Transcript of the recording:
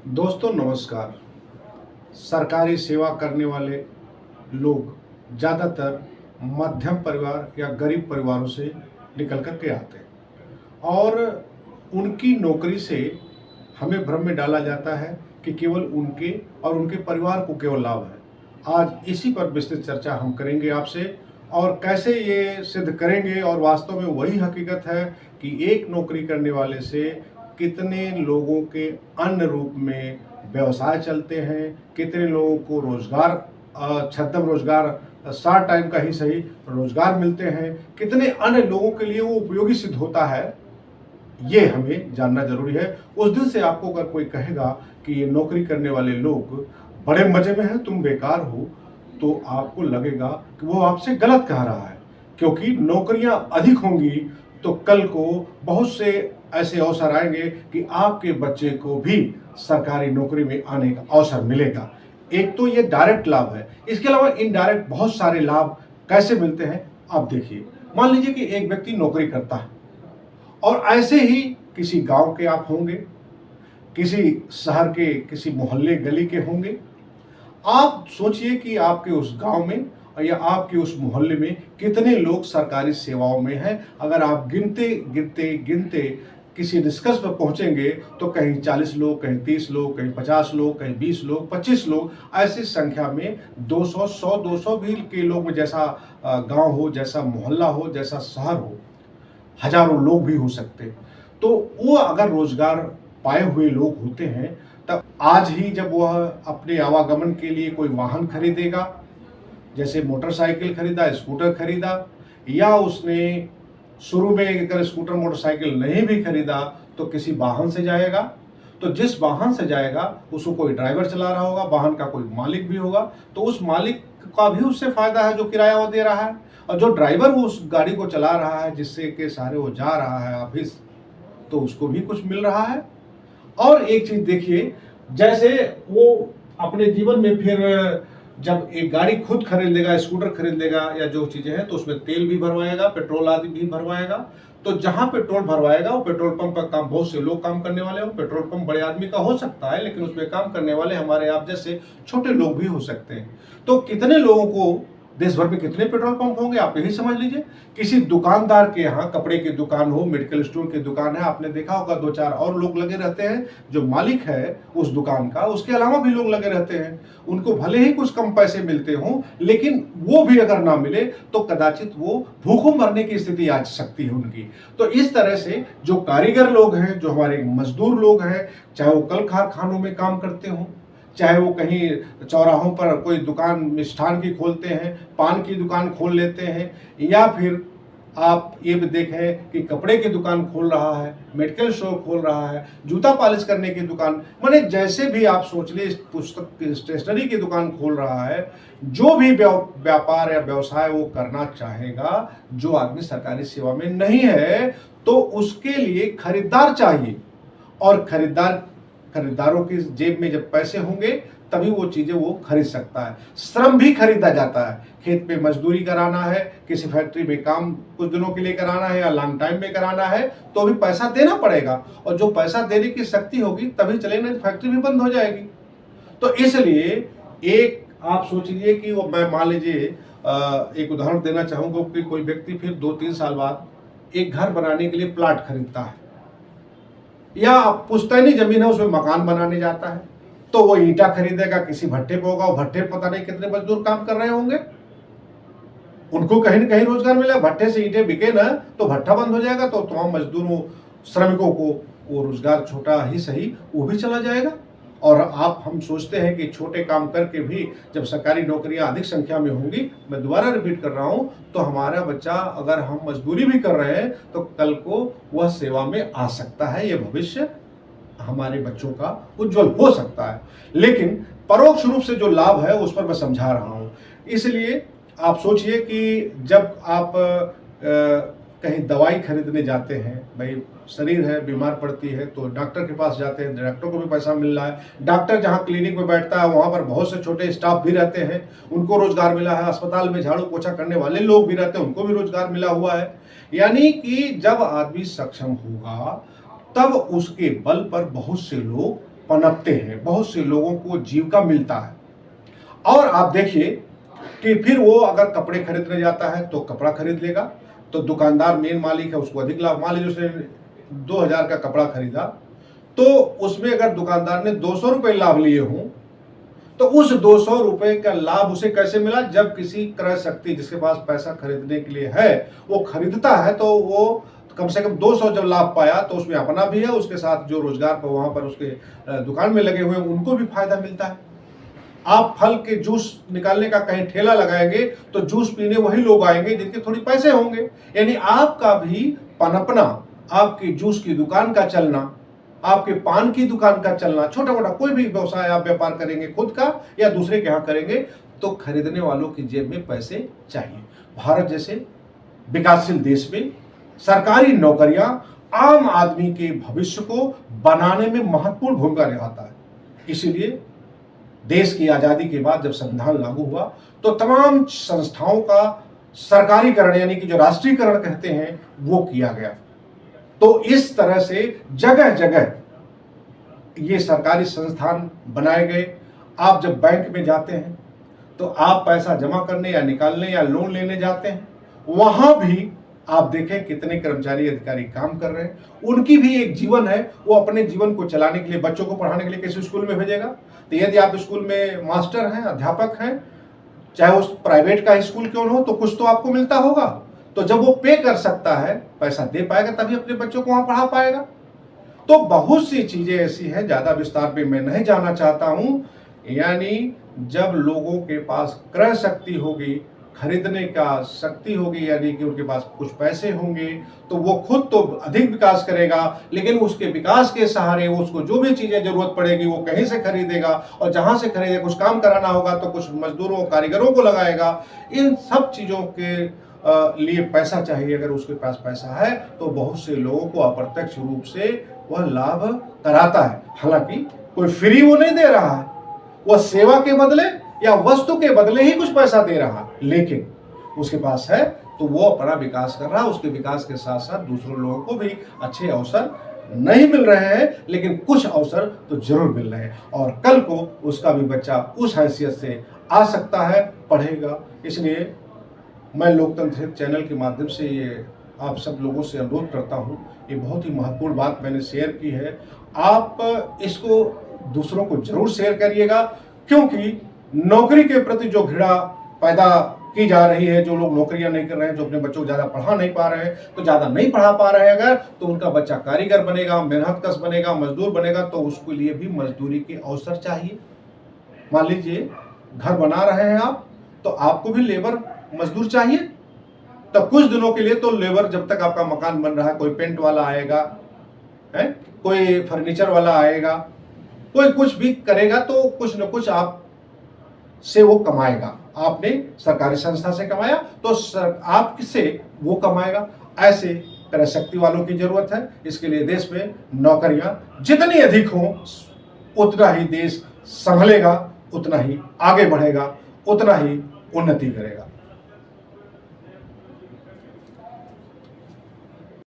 दोस्तों नमस्कार। सरकारी सेवा करने वाले लोग ज़्यादातर मध्यम परिवार या गरीब परिवारों से निकल कर के आते हैं और उनकी नौकरी से हमें भ्रम में डाला जाता है कि केवल उनके और उनके परिवार को केवल लाभ है। आज इसी पर विस्तृत चर्चा हम करेंगे आपसे और कैसे ये सिद्ध करेंगे और वास्तव में वही हकीकत है कि एक नौकरी करने वाले से कितने लोगों के अन्य रूप में व्यवसाय चलते हैं, कितने लोगों को रोजगार छद्म रोजगार शार्ट टाइम का ही सही रोजगार मिलते हैं, कितने अन्य लोगों के लिए वो उपयोगी सिद्ध होता है, ये हमें जानना जरूरी है। उस दिन से आपको अगर कोई कहेगा कि ये नौकरी करने वाले लोग बड़े मजे में हैं, तुम बेकार हो, तो आपको लगेगा कि वो आपसे गलत कह रहा है, क्योंकि नौकरियां अधिक होंगी तो कल को बहुत से ऐसे अवसर आएंगे कि आपके बच्चे को भी सरकारी नौकरी में आने का अवसर मिलेगा। एक तो ये डायरेक्ट लाभ है, इसके अलावा इनडायरेक्ट बहुत सारे लाभ कैसे मिलते हैं आप देखिए। मान लीजिए कि एक व्यक्ति नौकरी करता है और ऐसे ही किसी गांव के आप होंगे, किसी शहर के किसी मोहल्ले गली के होंगे। आप सोचिए कि आपके उस गांव में या आपके उस मोहल्ले में कितने लोग सरकारी सेवाओं में हैं। अगर आप गिनते गिनते गिनते किसी निष्कर्ष पर पहुंचेंगे तो कहीं 40 लोग, कहीं 30 लोग, कहीं 50 लोग, कहीं 20 लोग, 25 लोग, ऐसी संख्या में 200, 100, 200 भी के लोग में जैसा गांव हो, जैसा मोहल्ला हो, जैसा शहर हो, हजारों लोग भी हो सकते। तो वो अगर रोजगार पाए हुए लोग होते हैं तब आज ही जब वह अपने आवागमन के लिए कोई वाहन खरीदेगा, जैसे मोटरसाइकिल खरीदा, स्कूटर खरीदा, या उसने शुरू में अगर स्कूटर मोटरसाइकिल नहीं भी खरीदा तो किसी वाहन से जाएगा, तो जिस वाहन से जाएगा उसको कोई ड्राइवर चला रहा होगा, वाहन का कोई मालिक भी होगा, तो उस मालिक का भी उससे फायदा है जो किराया वो दे रहा है, और जो ड्राइवर वो उस गाड़ी को चला रहा है जिससे के सहारे वो जा रहा है ऑफिस, तो उसको भी कुछ मिल रहा है। और एक चीज देखिए, जैसे वो अपने जीवन में फिर जब एक गाड़ी खुद खरीद लेगा, स्कूटर खरीद लेगा या जो चीजें हैं, तो उसमें तेल भी भरवाएगा, पेट्रोल आदि भी भरवाएगा। तो जहां पेट्रोल भरवाएगा वो पेट्रोल पंप का काम बहुत से लोग काम करने वाले हो। पेट्रोल पंप बड़े आदमी का हो सकता है, लेकिन उसमें काम करने वाले हमारे आप जैसे छोटे लोग भी हो सकते हैं। तो कितने लोगों को देश भर में कितने पेट्रोल पंप होंगे आप यही समझ लीजिए। किसी दुकानदार के यहाँ कपड़े की दुकान हो, मेडिकल स्टोर की दुकान है, आपने देखा होगा 2-4 और लोग लगे रहते हैं। जो मालिक है उस दुकान का, उसके अलावा भी लोग लगे रहते हैं। उनको भले ही कुछ कम पैसे मिलते हों, लेकिन वो भी अगर ना मिले तो कदाचित वो भूखों मरने की स्थिति आ सकती है उनकी। तो इस तरह से जो कारीगर लोग हैं, जो हमारे मजदूर लोग हैं, चाहे वो कल कारखानों में काम करते हों, चाहे वो कहीं चौराहों पर कोई दुकान मिष्ठान की खोलते हैं, पान की दुकान खोल लेते हैं, या फिर आप ये भी देखें कि कपड़े की दुकान खोल रहा है, मेडिकल स्टोर खोल रहा है, जूता पॉलिश करने की दुकान, माने जैसे भी आप सोच ले, पुस्तक स्टेशनरी की दुकान खोल रहा है, जो भी व्यापार या व्यवसाय वो करना चाहेगा, जो आदमी सरकारी सेवा में नहीं है, तो उसके लिए खरीदार चाहिए। और खरीदारों की जेब में जब पैसे होंगे तभी वो चीजें वो खरीद सकता है। श्रम भी खरीदा जाता है। खेत पे मजदूरी कराना है, किसी फैक्ट्री में काम कुछ दिनों के लिए कराना है या लॉन्ग टाइम में कराना है, तो भी पैसा देना पड़ेगा, और जो पैसा देने की शक्ति होगी तभी चले, नहीं फैक्ट्री भी बंद हो जाएगी। तो इसलिए एक आप सोच लीजिए कि वो, मैं मान लीजिए एक उदाहरण देना चाहूंगा कि कोई व्यक्ति फिर 2-3 साल बाद एक घर बनाने के लिए प्लाट खरीदता है, या पुश्तैनी जमीन है उसमें मकान बनाने जाता है, तो वो ईंटा खरीदेगा, किसी भट्टे पे होगा, वो भट्टे पे पता नहीं कितने मजदूर काम कर रहे होंगे, उनको कहीं न कहीं रोजगार मिलेगा। भट्टे से ईंटें बिके ना तो भट्टा बंद हो जाएगा, तो तमाम मजदूरों श्रमिकों को वो रोजगार छोटा ही सही वो भी चला जाएगा। और हम सोचते हैं कि छोटे काम करके भी जब सरकारी नौकरियां अधिक संख्या में होंगी, मैं दोबारा रिपीट कर रहा हूं, तो हमारा बच्चा, अगर हम मजदूरी भी कर रहे हैं तो कल को वह सेवा में आ सकता है। यह भविष्य हमारे बच्चों का उज्जवल हो सकता है। लेकिन परोक्ष रूप से जो लाभ है उस पर मैं समझा रहा हूं। इसलिए आप सोचिए कि जब आप कहीं दवाई खरीदने जाते हैं, भाई शरीर है, बीमार पड़ती है, तो डॉक्टर के पास जाते हैं, डॉक्टर को भी पैसा मिल रहा है। डॉक्टर जहां क्लिनिक में बैठता है वहां पर बहुत से छोटे स्टाफ भी रहते हैं, उनको रोजगार मिला है। अस्पताल में झाड़ू पोछा करने वाले लोग भी रहते हैं, उनको भी रोजगार मिला हुआ है। यानी कि जब आदमी सक्षम होगा तब उसके बल पर बहुत से लोग पनपते हैं, बहुत से लोगों को जीविका मिलता है। और आप देखिए कि फिर वो अगर कपड़े खरीदने जाता है तो कपड़ा खरीद लेगा, तो दुकानदार मेन मालिक है उसको अधिक लाभ। मान लीजिए उसने 2000 का कपड़ा खरीदा, तो उसमें अगर दुकानदार ने 200 रुपये लाभ लिए हों, तो उस 200 रुपये का लाभ उसे कैसे मिला? जब किसी क्रय शक्ति जिसके पास पैसा खरीदने के लिए है वो खरीदता है, तो वो कम से कम 200 जब लाभ पाया, तो उसमें अपना भी है, उसके साथ जो रोजगार पर वहां पर उसके दुकान में लगे हुए हैं उनको भी फायदा मिलता है। आप फल के जूस निकालने का कहीं ठेला लगाएंगे तो जूस पीने वही लोग आएंगे जिनके थोड़ी पैसे होंगे। यानी आपका भी पनपना, आपकी जूस की दुकान का चलना, आपके पान की दुकान का चलना, छोटा मोटा कोई भी व्यवसाय आप व्यापार करेंगे खुद का या दूसरे के यहाँ करेंगे, तो खरीदने वालों की जेब में पैसे चाहिए। भारत जैसे विकासशील देश में सरकारी नौकरियां आम आदमी के भविष्य को बनाने में महत्वपूर्ण भूमिका निभाता है। इसीलिए देश की आजादी के बाद जब संविधान लागू हुआ तो तमाम संस्थाओं का सरकारीकरण, यानी कि जो राष्ट्रीयकरण कहते हैं, वो किया गया। तो इस तरह से जगह जगह ये सरकारी संस्थान बनाए गए। आप जब बैंक में जाते हैं तो आप पैसा जमा करने या निकालने या लोन लेने जाते हैं, वहां भी आप देखें कितने कर्मचारी अधिकारी काम कर रहे हैं। उनकी भी एक जीवन है, वो अपने जीवन को चलाने के लिए, बच्चों को पढ़ाने के लिए किसी स्कूल में भेजेगा। तो यदि आप स्कूल में मास्टर हैं, अध्यापक हैं, चाहे उस प्राइवेट का स्कूल क्यों न हो, तो कुछ तो आपको मिलता होगा। तो जब वो पे कर सकता है, पैसा दे पाएगा, तभी अपने बच्चों को वहां पढ़ा पाएगा। तो बहुत सी चीजें ऐसी हैं, ज्यादा विस्तार पे मैं नहीं जाना चाहता हूं। यानी जब लोगों के पास क्रय शक्ति होगी, खरीदने का शक्ति होगी, यानी कि उनके पास कुछ पैसे होंगे, तो वो खुद तो अधिक विकास करेगा, लेकिन उसके विकास के सहारे उसको जो भी चीजें जरूरत पड़ेगी वो कहीं से खरीदेगा, और जहां से खरीदेगा, कुछ काम कराना होगा तो कुछ मजदूरों कारीगरों को लगाएगा। इन सब चीजों के लिए पैसा चाहिए। अगर उसके पास पैसा है तो बहुत से लोगों को अप्रत्यक्ष रूप से वह लाभ कराता है। हालांकि कोई फ्री वो नहीं दे रहा है, वह सेवा के बदले या वस्तु के बदले ही कुछ पैसा दे रहा है, लेकिन उसके पास है तो वो अपना विकास कर रहा है। उसके विकास के साथ साथ दूसरों लोगों को भी अच्छे अवसर नहीं मिल रहे हैं, लेकिन कुछ अवसर तो जरूर मिल रहे हैं, और कल को उसका भी बच्चा उस हैसियत से आ सकता है, पढ़ेगा। इसलिए मैं लोकतंत्र चैनल के माध्यम से ये आप सब लोगों से अनुरोध करता हूँ, ये बहुत ही महत्वपूर्ण बात मैंने शेयर की है। आप इसको दूसरों को जरूर शेयर करिएगा, क्योंकि नौकरी के प्रति जो घृणा पैदा की जा रही है, जो लोग नौकरियां नहीं कर रहे हैं, जो अपने बच्चों को ज्यादा पढ़ा नहीं पा रहे हैं, तो ज्यादा नहीं पढ़ा पा रहे हैं अगर, तो उनका बच्चा कारीगर बनेगा, मेहनतकश बनेगा, मजदूर बनेगा, तो उसके लिए भी मजदूरी के अवसर चाहिए। मान लीजिए घर बना रहे हैं आप, तो आपको भी लेबर मजदूर चाहिए। तब कुछ दिनों के लिए तो लेबर, जब तक आपका मकान बन रहा है, कोई पेंट वाला आएगा, है, कोई फर्नीचर वाला आएगा, कोई कुछ भी करेगा, तो कुछ न कुछ आप से वो कमाएगा। आपने सरकारी संस्था से कमाया तो आपसे वो कमाएगा। ऐसे क्रय शक्ति वालों की जरूरत है। इसके लिए देश में नौकरियां जितनी अधिक हों, उतना ही देश संभलेगा, उतना ही आगे बढ़ेगा, उतना ही उन्नति करेगा।